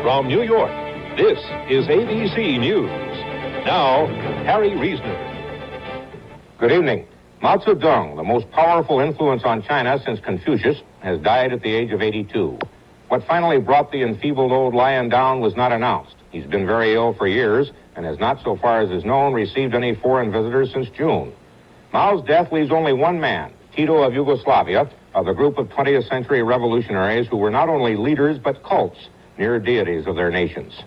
From New York, this is ABC News. Now, Harry Reasoner. Good evening. Mao Zedong, the most powerful influence on China since Confucius, has died at the age of 82. What finally brought the enfeebled old lion down was not announced. He's been very ill for years and has not, so far as is known, received any foreign visitors since June. Mao's death leaves only one man, Tito of Yugoslavia, of the group of 20th century revolutionaries who were not only leaders but cults, near deities of their nations.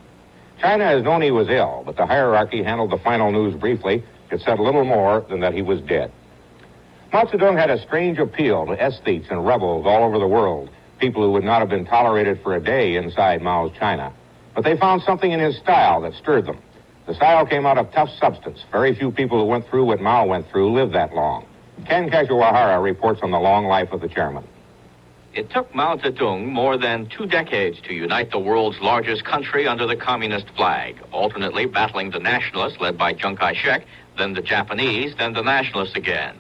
China has known he was ill, but the hierarchy handled the final news briefly. It said little more than that he was dead. Mao Zedong had a strange appeal to aesthetes and rebels all over the world, people who would not have been tolerated for a day inside Mao's China. But they found something in his style that stirred them. The style came out of tough substance. Very few people who went through what Mao went through lived that long. Ken Kashiwahara reports on the long life of the chairman. It took Mao Zedong more than 2 decades to unite the world's largest country under the communist flag, alternately battling the nationalists led by Chiang Kai-shek, then the Japanese, then the nationalists again.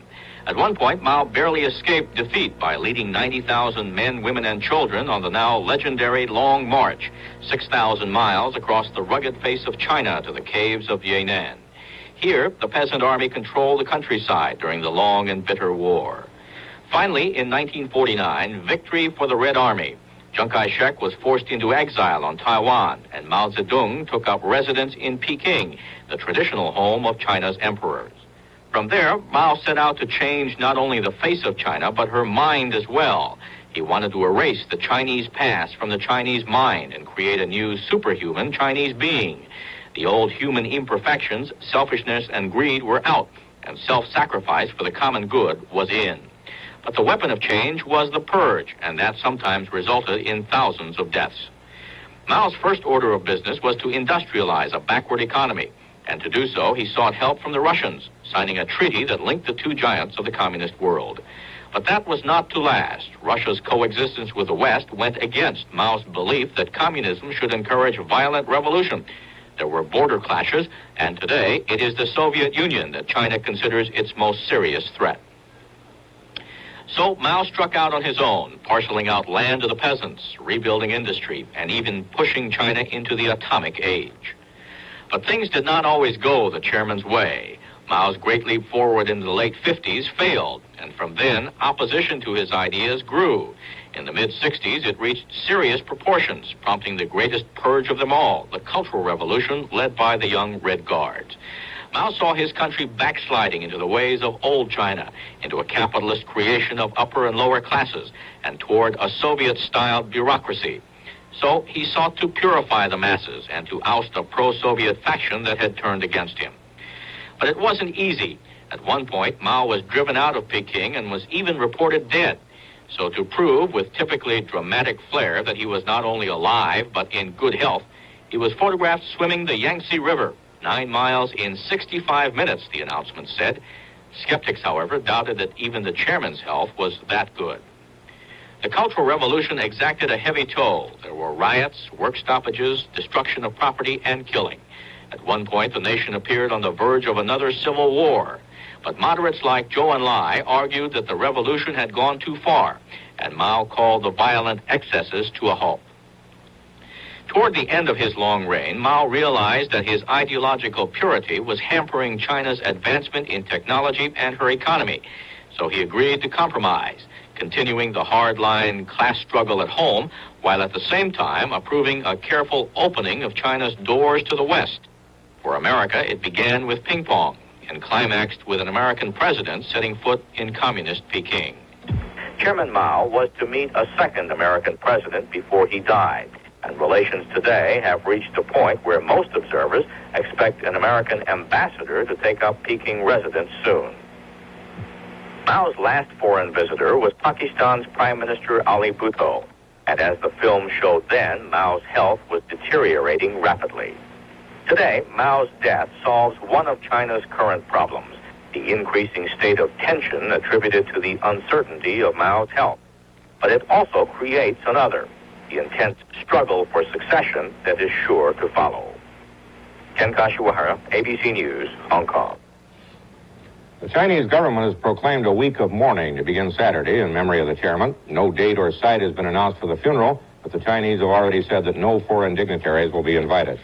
At one point, Mao barely escaped defeat by leading 90,000 men, women, and children on the now legendary Long March, 6,000 miles across the rugged face of China to the caves of Yan'an. Here, the peasant army controlled the countryside during the long and bitter war. Finally, in 1949, victory for the Red Army. Chiang Kai-shek was forced into exile on Taiwan, and Mao Zedong took up residence in Peking, the traditional home of China's emperors. From there, Mao set out to change not only the face of China, but her mind as well. He wanted to erase the Chinese past from the Chinese mind and create a new superhuman Chinese being. The old human imperfections, selfishness, and greed were out, and self-sacrifice for the common good was in. But the weapon of change was the purge, and that sometimes resulted in thousands of deaths. Mao's first order of business was to industrialize a backward economy, and to do so, he sought help from the Russians, signing a treaty that linked the two giants of the communist world. But that was not to last. Russia's coexistence with the West went against Mao's belief that communism should encourage violent revolution. There were border clashes, and today it is the Soviet Union that China considers its most serious threat. So Mao struck out on his own, parceling out land to the peasants, rebuilding industry, and even pushing China into the atomic age. But things did not always go the chairman's way. Mao's great leap forward in the late 50s failed, and from then, opposition to his ideas grew. In the mid-60s, it reached serious proportions, prompting the greatest purge of them all, the Cultural Revolution led by the young Red Guards. Mao saw his country backsliding into the ways of old China, into a capitalist creation of upper and lower classes, and toward a Soviet-style bureaucracy. So he sought to purify the masses and to oust a pro-Soviet faction that had turned against him. But it wasn't easy. At one point, Mao was driven out of Peking and was even reported dead. So to prove with typically dramatic flair that he was not only alive but in good health, he was photographed swimming the Yangtze River, 9 miles in 65 minutes, the announcement said. Skeptics, however, doubted that even the chairman's health was that good. The Cultural Revolution exacted a heavy toll. There were riots, work stoppages, destruction of property, and killing. At one point, the nation appeared on the verge of another civil war. But moderates like Zhou Enlai argued that the revolution had gone too far, and Mao called the violent excesses to a halt. Toward the end of his long reign, Mao realized that his ideological purity was hampering China's advancement in technology and her economy. So he agreed to compromise, continuing the hardline class struggle at home, while at the same time approving a careful opening of China's doors to the West. For America, it began with ping pong and climaxed with an American president setting foot in communist Peking. Chairman Mao was to meet a second American president before he died, and relations today have reached a point where most observers expect an American ambassador to take up Peking residence soon. Mao's last foreign visitor was Pakistan's Prime Minister Ali Bhutto, and as the film showed then, Mao's health was deteriorating rapidly. Today, Mao's death solves one of China's current problems, the increasing state of tension attributed to the uncertainty of Mao's health. But it also creates another, the intense struggle for succession that is sure to follow. Ken Kashiwahara, ABC News, Hong Kong. The Chinese government has proclaimed a week of mourning to begin Saturday in memory of the chairman. No date or site has been announced for the funeral, but but the Chinese have already said that no foreign dignitaries will be invited.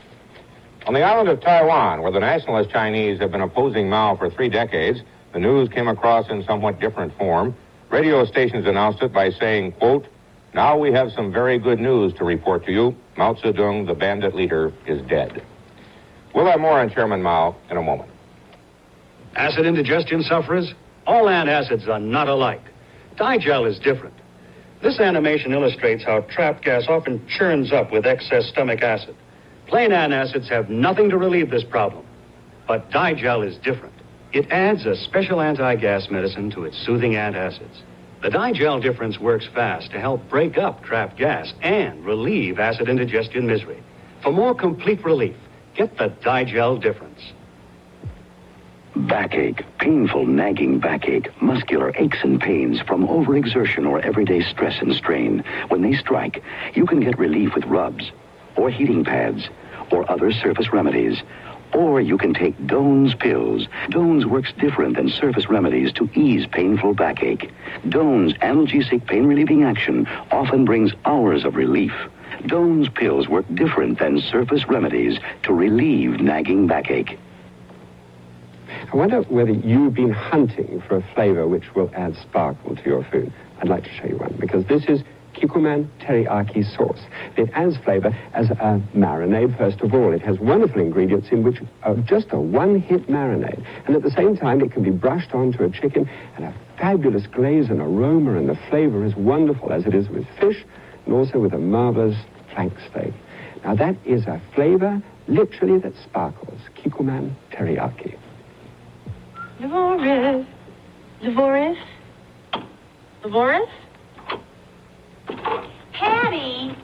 On the island of Taiwan, where the nationalist Chinese have been opposing Mao for 3 decades, the news came across in somewhat different form. Radio stations announced it by saying, quote, "Now we have some very good news to report to you. Mao Zedong, the bandit leader, is dead." We'll have more on Chairman Mao in a moment. Acid indigestion sufferers, all antacids are not alike. Digel is different. This animation illustrates how trapped gas often churns up with excess stomach acid. Plain antacids have nothing to relieve this problem, but Digel is different. It adds a special anti-gas medicine to its soothing antacids. The Digel difference works fast to help break up trapped gas and relieve acid indigestion misery. For more complete relief, get the Digel difference. Backache, painful, nagging backache, muscular aches and pains from overexertion or everyday stress and strain. When they strike, you can get relief with rubs, or heating pads, or other surface remedies. Or you can take Doan's pills. Doan's works different than surface remedies to ease painful backache. Doan's analgesic pain-relieving action often brings hours of relief. Doan's pills work different than surface remedies to relieve nagging backache. I wonder whether you've been hunting for a flavor which will add sparkle to your food. I'd like to show you one, because this is Kikuman teriyaki sauce. It adds flavor as a marinade, first of all. It has wonderful ingredients in which are just a one-hit marinade. And at the same time, it can be brushed onto a chicken, and a fabulous glaze and aroma, and the flavor is wonderful, as it is with fish, and also with a marvelous flank steak. Now, that is a flavor, literally, that sparkles. Kikuman teriyaki. Lavores. Lavores? Lavores? Patty!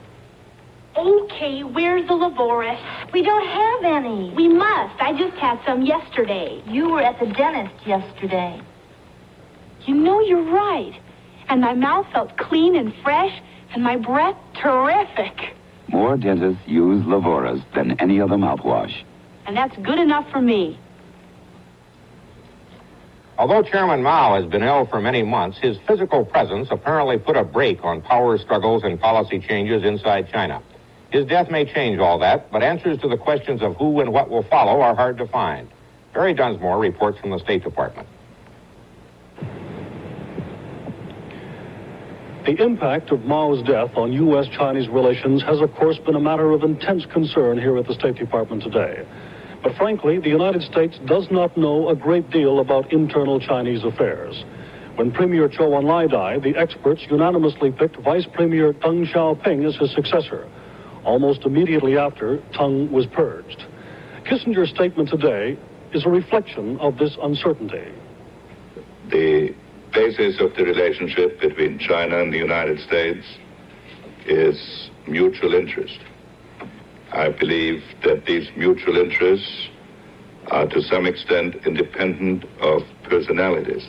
Okay, where's the Lavores? We don't have any. We must. I just had some yesterday. You were at the dentist yesterday. You know, you're right. And my mouth felt clean and fresh, and my breath terrific. More dentists use Lavores than any other mouthwash. And that's good enough for me. Although Chairman Mao has been ill for many months, his physical presence apparently put a brake on power struggles and policy changes inside China. His death may change all that, but answers to the questions of who and what will follow are hard to find. Barry Dunsmore reports from the State Department. The impact of Mao's death on U.S.-Chinese relations has, of course, been a matter of intense concern here at the State Department today. But frankly, the United States does not know a great deal about internal Chinese affairs. When Premier Zhou Enlai died, the experts unanimously picked Vice Premier Deng Xiaoping as his successor. Almost immediately after, Deng was purged. Kissinger's statement today is a reflection of this uncertainty. The basis of the relationship between China and the United States is mutual interest. I believe that these mutual interests are to some extent independent of personalities,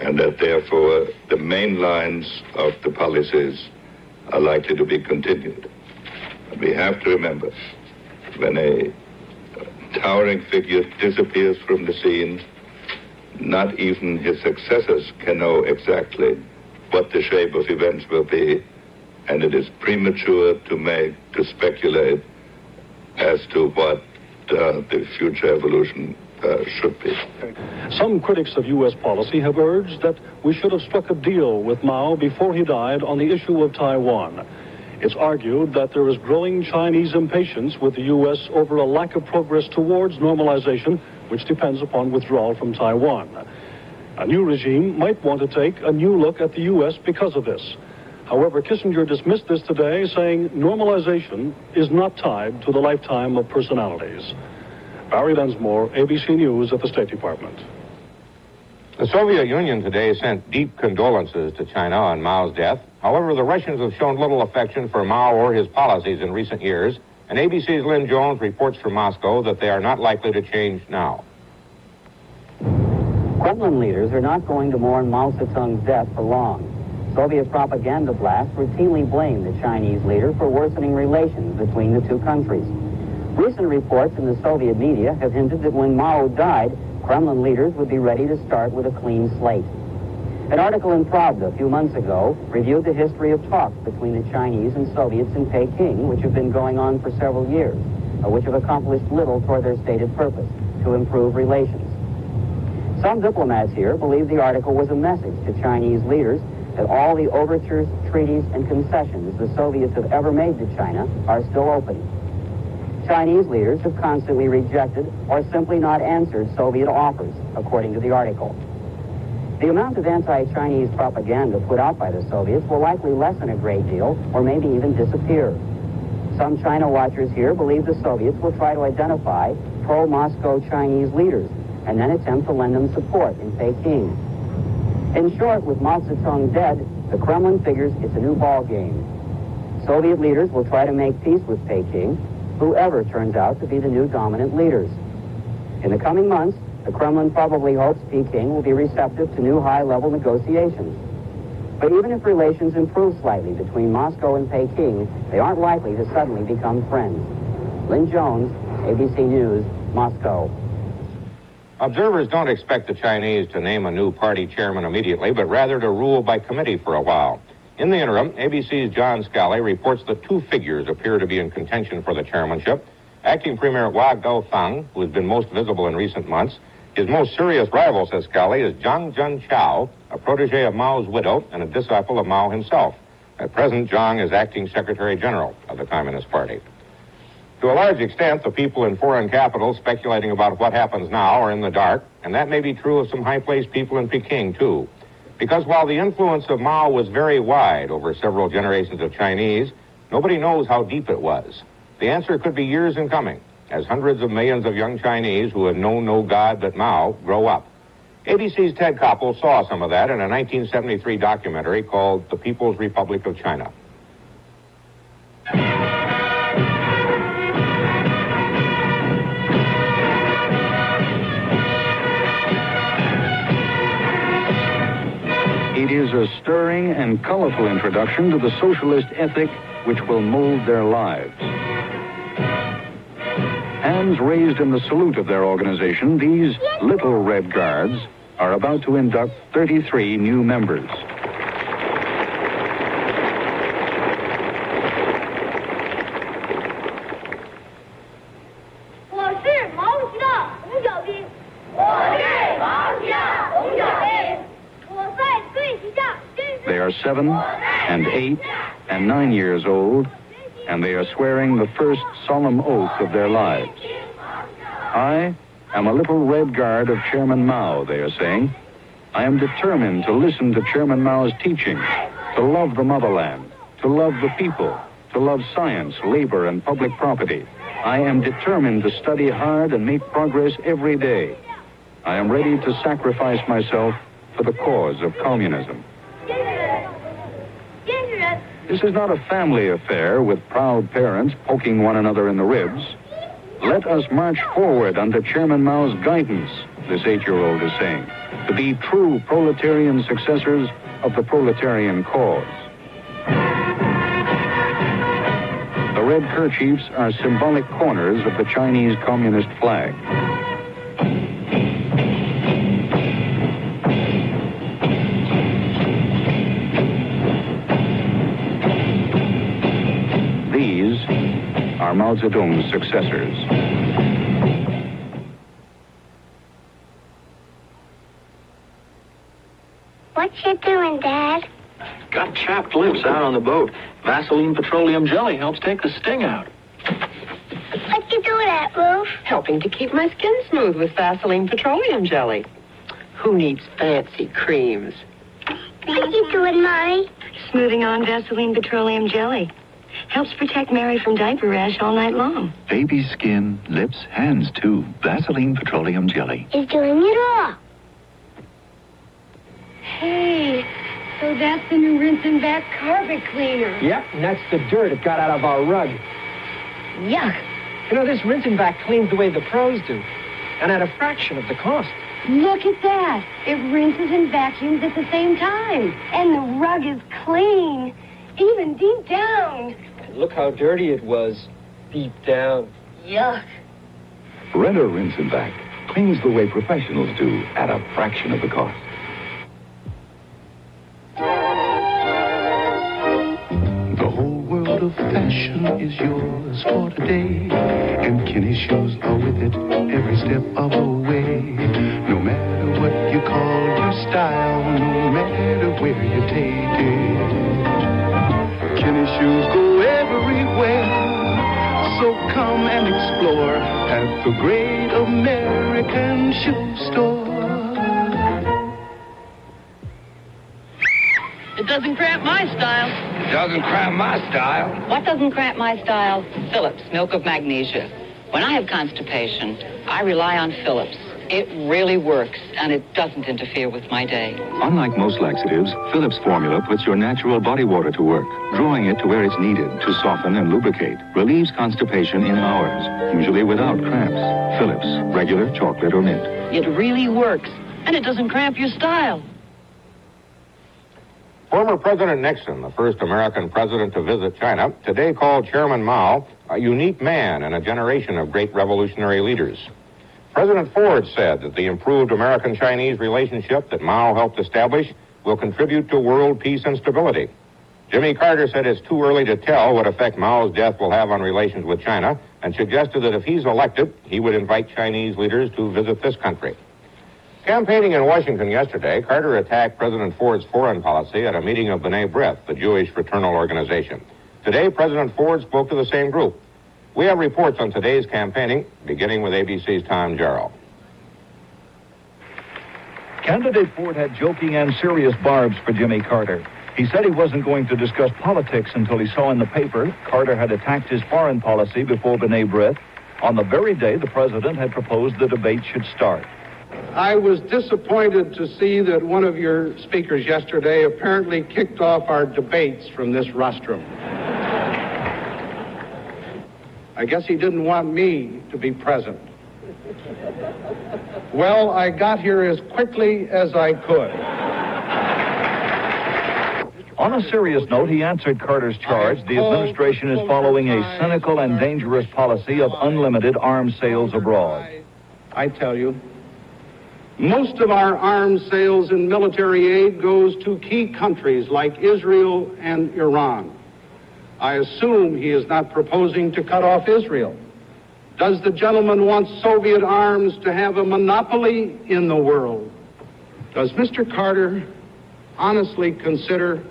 and that therefore the main lines of the policies are likely to be continued. We have to remember, when a towering figure disappears from the scene, not even his successors can know exactly what the shape of events will be, and it is premature to speculate as to what the future evolution should be. Some critics of U.S. policy have urged that we should have struck a deal with Mao before he died on the issue of Taiwan. It's argued that there is growing Chinese impatience with the U.S. over a lack of progress towards normalization, which depends upon withdrawal from Taiwan. A new regime might want to take a new look at the U.S. because of this. However, Kissinger dismissed this today, saying normalization is not tied to the lifetime of personalities. Barry Dunsmore, ABC News at the State Department. The Soviet Union today sent deep condolences to China on Mao's death. However, the Russians have shown little affection for Mao or his policies in recent years, and ABC's Lynn Jones reports from Moscow that they are not likely to change now. Kremlin leaders are not going to mourn Mao Zedong's death for long. Soviet propaganda blasts routinely blame the Chinese leader for worsening relations between the two countries. Recent reports in the Soviet media have hinted that when Mao died, Kremlin leaders would be ready to start with a clean slate. An article in Pravda a few months ago reviewed the history of talks between the Chinese and Soviets in Peking, which have been going on for several years, which have accomplished little toward their stated purpose, to improve relations. Some diplomats here believe the article was a message to Chinese leaders that all the overtures, treaties, and concessions the Soviets have ever made to China are still open. Chinese leaders have constantly rejected or simply not answered Soviet offers, according to the article. The amount of anti-Chinese propaganda put out by the Soviets will likely lessen a great deal or maybe even disappear. Some China watchers here believe the Soviets will try to identify pro-Moscow Chinese leaders and then attempt to lend them support in Peking. In short, with Mao Zedong dead, the Kremlin figures it's a new ball game. Soviet leaders will try to make peace with Peking, whoever turns out to be the new dominant leaders. In the coming months, the Kremlin probably hopes Peking will be receptive to new high-level negotiations. But even if relations improve slightly between Moscow and Peking, they aren't likely to suddenly become friends. Lynn Jones, ABC News, Moscow. Observers don't expect the Chinese to name a new party chairman immediately, but rather to rule by committee for a while. In the interim, ABC's John Scali reports that two figures appear to be in contention for the chairmanship. Acting Premier Hua Gaofang, who has been most visible in recent months. His most serious rival, says Scali, is Zhang Junqiao, a protege of Mao's widow and a disciple of Mao himself. At present, Zhang is acting Secretary General of the Communist Party. To a large extent, the people in foreign capitals speculating about what happens now are in the dark, and that may be true of some high-placed people in Peking, too. Because while the influence of Mao was very wide over several generations of Chinese, nobody knows how deep it was. The answer could be years in coming, as hundreds of millions of young Chinese who have known no God but Mao grow up. ABC's Ted Koppel saw some of that in a 1973 documentary called The People's Republic of China. It is a stirring and colorful introduction to the socialist ethic which will mold their lives. Hands raised in the salute of their organization, these little Red Guards are about to induct 33 new members. They are 7 and 8 and 9 years old, and they are swearing the first solemn oath of their lives. I am a little Red Guard of Chairman Mao, they are saying. I am determined to listen to Chairman Mao's teaching, to love the motherland, to love the people, to love science, labor, and public property. I am determined to study hard and make progress every day. I am ready to sacrifice myself for the cause of communism. This is not a family affair with proud parents poking one another in the ribs. Let us march forward under Chairman Mao's guidance, this 8-year-old is saying, to be true proletarian successors of the proletarian cause. The red kerchiefs are symbolic corners of the Chinese Communist flag. These are Mao Zedong's successors. What you doing, Dad? Got chapped lips out on the boat. Vaseline petroleum jelly helps take the sting out. What you doing at, Ruth? Helping to keep my skin smooth with Vaseline petroleum jelly. Who needs fancy creams? What you doing, Mommy? Smoothing on Vaseline petroleum jelly. Helps protect Mary from diaper rash all night long. Baby's skin, lips, hands, too. Vaseline petroleum jelly. He's doing it all. Hey, so that's the new rinse and vac carpet cleaner. Yep, and that's the dirt it got out of our rug. Yuck. You know, this rinse and vac cleans the way the pros do, and at a fraction of the cost. Look at that. It rinses and vacuums at the same time. And the rug is clean, even deep down. And look how dirty it was, deep down. Yuck. Redder rinse and vac cleans the way professionals do at a fraction of the cost. fortune is yours for today, and Kinney's shoes are with it every step of the way. No matter what you call your style, no matter where you take it, Kinney's shoes go everywhere. So come and explore at the great American shoe store. It doesn't cramp my style. It doesn't cramp my style. What doesn't cramp my style? Phillips, milk of magnesia. When I have constipation, I rely on Phillips. It really works, and it doesn't interfere with my day. Unlike most laxatives, Phillips formula puts your natural body water to work, drawing it to where it's needed to soften and lubricate. Relieves constipation in hours, usually without cramps. Phillips, regular, chocolate, or mint. It really works, and it doesn't cramp your style. Former President Nixon, the first American president to visit China, today called Chairman Mao a unique man in a generation of great revolutionary leaders. President Ford said that the improved American-Chinese relationship that Mao helped establish will contribute to world peace and stability. Jimmy Carter said it's too early to tell what effect Mao's death will have on relations with China, and suggested that if he's elected, he would invite Chinese leaders to visit this country. Campaigning in Washington yesterday, Carter attacked President Ford's foreign policy at a meeting of B'nai B'rith, the Jewish fraternal organization. Today, President Ford spoke to the same group. We have reports on today's campaigning, beginning with ABC's Tom Jarrell. Candidate Ford had joking and serious barbs for Jimmy Carter. He said he wasn't going to discuss politics until he saw in the paper Carter had attacked his foreign policy before B'nai B'rith on the very day the president had proposed the debate should start. I was disappointed to see that one of your speakers yesterday apparently kicked off our debates from this rostrum. I guess he didn't want me to be present. Well, I got here as quickly as I could. On a serious note, he answered Carter's charge the administration is following a cynical and dangerous policy of unlimited arms sales abroad. I tell you, most of our arms sales and military aid goes to key countries like Israel and Iran. I assume he is not proposing to cut off Israel. Does the gentleman want Soviet arms to have a monopoly in the world? Does Mr. Carter honestly consider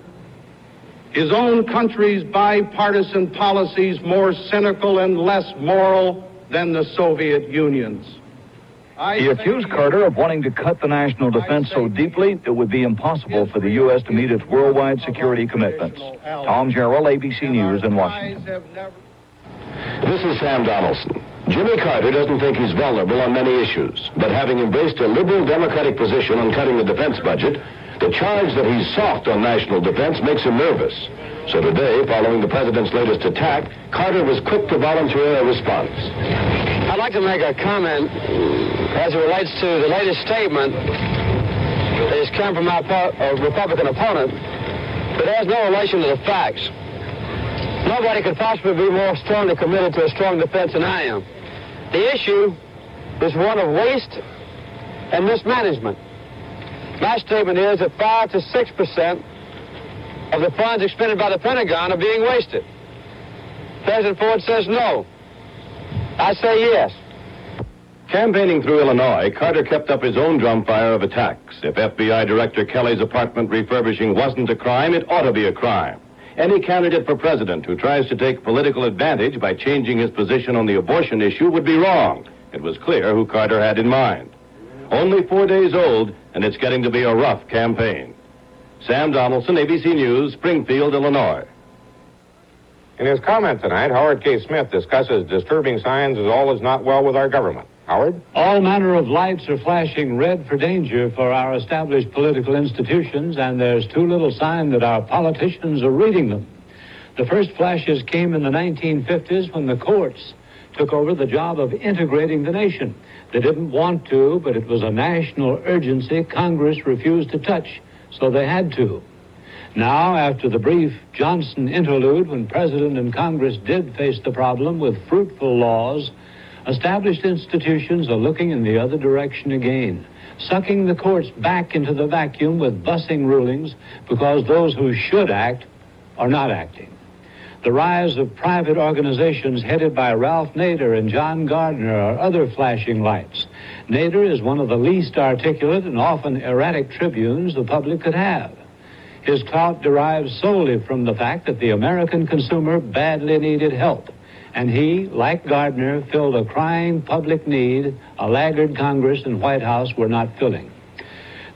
his own country's bipartisan policies more cynical and less moral than the Soviet Union's? He accused Carter of wanting to cut the national defense so deeply it would be impossible for the U.S. to meet its worldwide security commitments. Tom Jarrell, ABC News in Washington. This is Sam Donaldson. Jimmy Carter doesn't think he's vulnerable on many issues, but having embraced a liberal Democratic position on cutting the defense budget, the charge that he's soft on national defense makes him nervous. So today, following the president's latest attack, Carter was quick to volunteer a response. I'd like to make a comment as it relates to the latest statement that has come from our Republican opponent, but has no relation to the facts. Nobody could possibly be more strongly committed to a strong defense than I am. The issue is one of waste and mismanagement. My statement is that 5 to 6% of the funds expended by the Pentagon are being wasted. President Ford says no. I say yes. Campaigning through Illinois, Carter kept up his own drumfire of attacks. If FBI Director Kelly's apartment refurbishing wasn't a crime, it ought to be a crime. Any candidate for president who tries to take political advantage by changing his position on the abortion issue would be wrong. It was clear who Carter had in mind. Only 4 days old, and it's getting to be a rough campaign. Sam Donaldson, ABC News, Springfield, Illinois. In his comment tonight, Howard K. Smith discusses disturbing signs as all is not well with our government. Howard? All manner of lights are flashing red for danger for our established political institutions, and there's too little sign that our politicians are reading them. The first flashes came in the 1950s when the courts took over the job of integrating the nation. They didn't want to, but it was a national urgency Congress refused to touch, so they had to. Now, after the brief Johnson interlude, when President and Congress did face the problem with fruitful laws, established institutions are looking in the other direction again, sucking the courts back into the vacuum with busing rulings because those who should act are not acting. The rise of private organizations headed by Ralph Nader and John Gardner are other flashing lights. Nader is one of the least articulate and often erratic tribunes the public could have. His clout derives solely from the fact that the American consumer badly needed help, and he, like Gardner, filled a crying public need a laggard Congress and White House were not filling.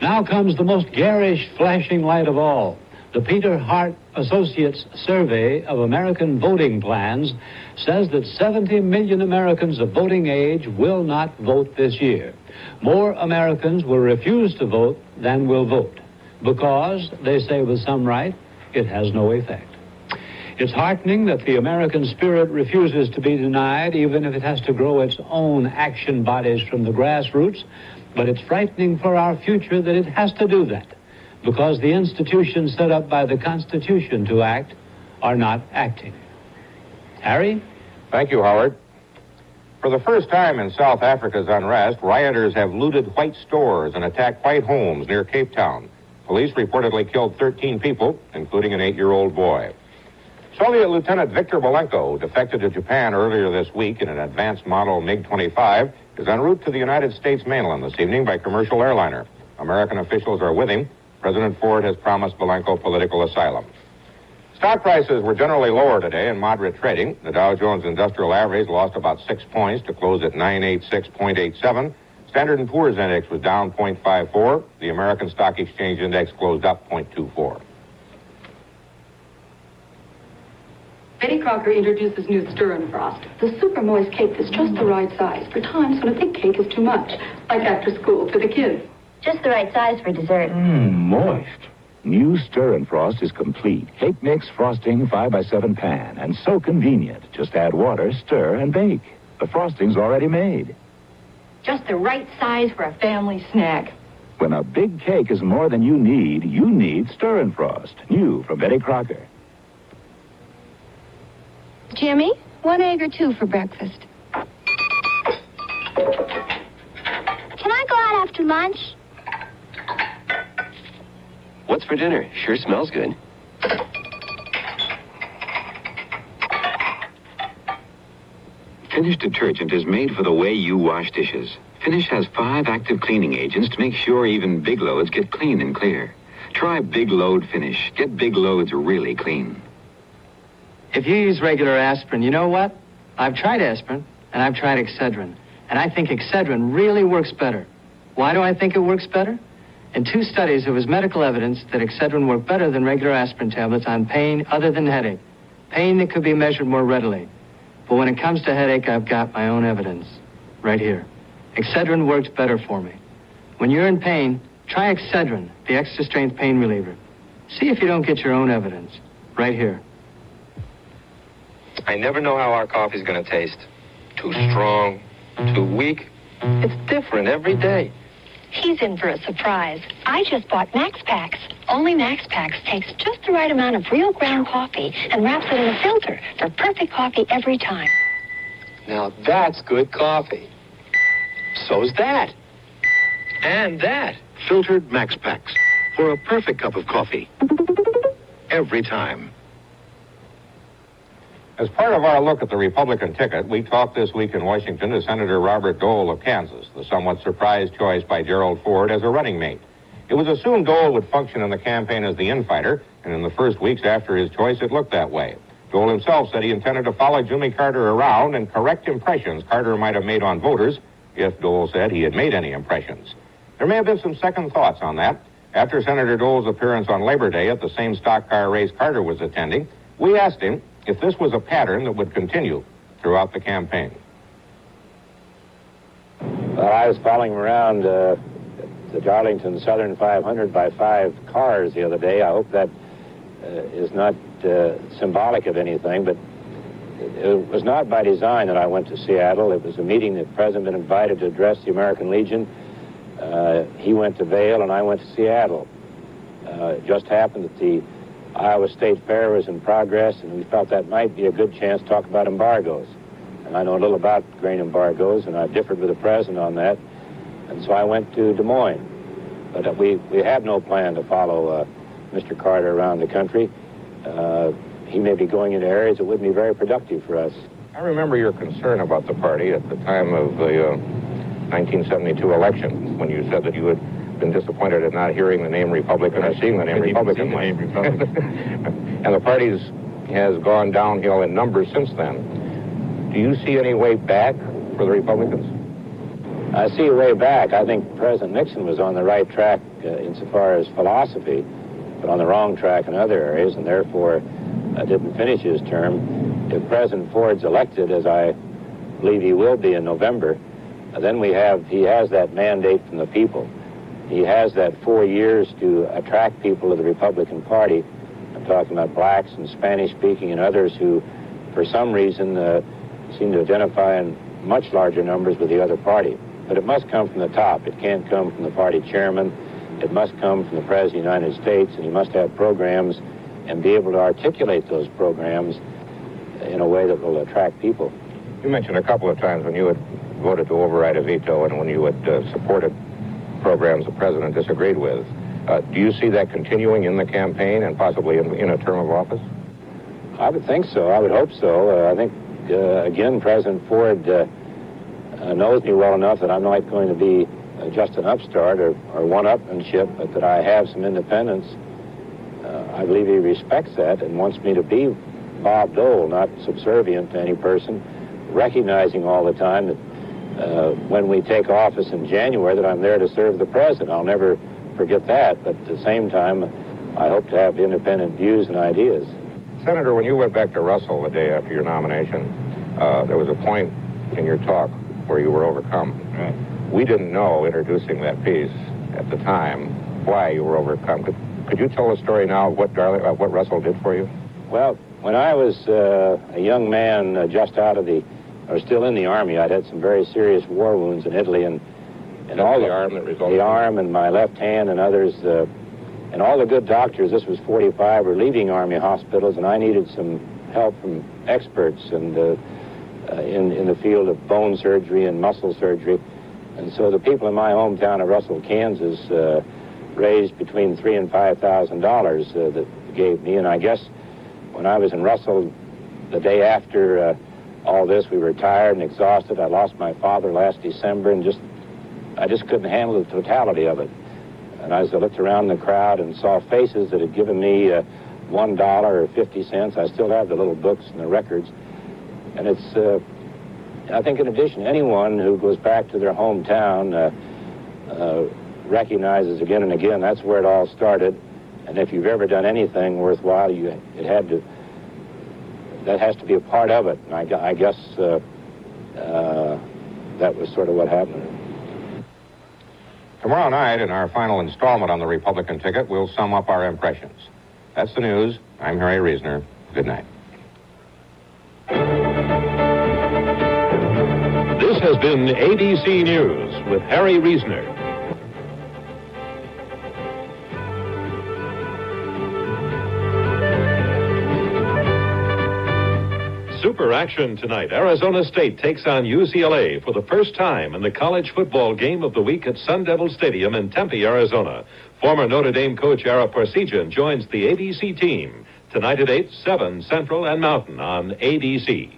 Now comes the most garish flashing light of all. The Peter Hart Associates survey of American voting plans says that 70 million Americans of voting age will not vote this year. More Americans will refuse to vote than will vote because, they say with some right, it has no effect. It's heartening that the American spirit refuses to be denied, even if it has to grow its own action bodies from the grassroots, but it's frightening for our future that it has to do that, because the institutions set up by the Constitution to act are not acting. Harry? Thank you, Howard. For the first time in South Africa's unrest, rioters have looted white stores and attacked white homes near Cape Town. Police reportedly killed 13 people, including an 8-year-old boy. Soviet Lieutenant Viktor Belenko, who defected to Japan earlier this week in an advanced model MiG-25, is en route to the United States mainland this evening by commercial airliner. American officials are with him. President Ford has promised Belenko political asylum. Stock prices were generally lower today in moderate trading. The Dow Jones Industrial Average lost about 6 points to close at 986.87. Standard & Poor's Index was down 0.54. The American Stock Exchange Index closed up 0.24. Betty Crocker introduces new Stir and Frost, the super moist cake that's just the right size for times when a thick cake is too much, like after school for the kids. Just the right size for dessert. Moist. New Stir and Frost is complete. Cake mix, frosting, 5x7 pan, and so convenient. Just add water, stir, and bake. The frosting's already made. Just the right size for a family snack. When a big cake is more than you need Stir and Frost. New from Betty Crocker. Jimmy, 1 egg or 2 for breakfast? Can I go out after lunch? What's for dinner? Sure smells good. Finish detergent is made for the way you wash dishes. Finish has 5 active cleaning agents to make sure even big loads get clean and clear. Try Big Load Finish. Get big loads really clean. If you use regular aspirin, you know what? I've tried aspirin, and I've tried Excedrin, and I think Excedrin really works better. Why do I think it works better? In 2 studies, there was medical evidence that Excedrin worked better than regular aspirin tablets on pain other than headache, pain that could be measured more readily. But when it comes to headache, I've got my own evidence, right here. Excedrin works better for me. When you're in pain, try Excedrin, the extra-strength pain reliever. See if you don't get your own evidence, right here. I never know how our coffee's going to taste. Too strong, too weak. It's different every day. He's in for a surprise. I just bought Max Packs. Only Max Packs takes just the right amount of real ground coffee and wraps it in a filter for perfect coffee every time. Now that's good coffee. So's that. And that. Filtered Max Packs for a perfect cup of coffee. Every time. As part of our look at the Republican ticket, we talked this week in Washington to Senator Robert Dole of Kansas, the somewhat surprise choice by Gerald Ford as a running mate. It was assumed Dole would function in the campaign as the infighter, and in the first weeks after his choice, it looked that way. Dole himself said he intended to follow Jimmy Carter around and correct impressions Carter might have made on voters, if Dole said he had made any impressions. There may have been some second thoughts on that. After Senator Dole's appearance on Labor Day at the same stock car race Carter was attending, we asked him if this was a pattern that would continue throughout the campaign. Well, I was following around the Darlington Southern 500 by 5 cars the other day. I hope that is not symbolic of anything, but it was not by design that I went to Seattle. It was a meeting that the President had invited to address the American Legion. He went to Vail and I went to Seattle. It just happened that the Iowa State Fair was in progress, and we felt that might be a good chance to talk about embargoes. And I know a little about grain embargoes, and I differed with the President on that. And so I went to Des Moines. But we have no plan to follow Mr. Carter around the country. he may be going into areas that wouldn't be very productive for us. I remember your concern about the party at the time of the 1972 election, when you said that you had been disappointed at not hearing the name Republican or seeing the name Republican. And the party has gone downhill in numbers since then. Do you see any way back for the Republicans? I see a way back. I think President Nixon was on the right track insofar as philosophy, but on the wrong track in other areas, and therefore didn't finish his term. If President Ford's elected, as I believe he will be in November, then he has that mandate from the people. He has that 4 years to attract people to the Republican Party. I'm talking about blacks and Spanish-speaking and others who, for some reason, seem to identify in much larger numbers with the other party. But it must come from the top. It can't come from the party chairman. It must come from the President of the United States, and he must have programs and be able to articulate those programs in a way that will attract people. You mentioned a couple of times when you had voted to override a veto and when you had supported programs the president disagreed with. Do you see that continuing in the campaign and possibly in a term of office? I would think so. I would hope so. I think, again, President Ford knows me well enough that I'm not going to be just an upstart or one-upmanship, but that I have some independence. I believe he respects that and wants me to be Bob Dole, not subservient to any person, recognizing all the time that when we take office in January that I'm there to serve the president. I'll never forget that, but at the same time, I hope to have independent views and ideas. Senator, when you went back to Russell the day after your nomination, there was a point in your talk where you were overcome. Right. We didn't know, introducing that piece at the time, why you were overcome. Could you tell the story now of what Russell did for you? Well, when I was a young man just out of still in the Army, I'd had some very serious war wounds in Italy, and all the arm that resulted. The arm and my left hand and others, and all the good doctors, this was 45, were leaving Army hospitals, and I needed some help from experts and in the field of bone surgery and muscle surgery. And so the people in my hometown of Russell, Kansas, raised between $3,000 and $5,000 that they gave me. And I guess when I was in Russell, the day after all this, we were tired and exhausted. I lost my father last December, and I just couldn't handle the totality of it. And as I looked around the crowd and saw faces that had given me $1 or 50 cents, I still have the little books and the records. And it's, I think in addition, anyone who goes back to their hometown recognizes again and again that's where it all started. And if you've ever done anything worthwhile, that has to be a part of it. And I guess that was sort of what happened. Tomorrow night, in our final installment on the Republican ticket, we'll sum up our impressions. That's the news. I'm Harry Reasoner. Good night. This has been ABC News with Harry Reasoner. Super action tonight. Arizona State takes on UCLA for the first time in the college football game of the week at Sun Devil Stadium in Tempe, Arizona. Former Notre Dame coach Ara Parsegian joins the ABC team tonight at 8, 7 Central and Mountain on ABC.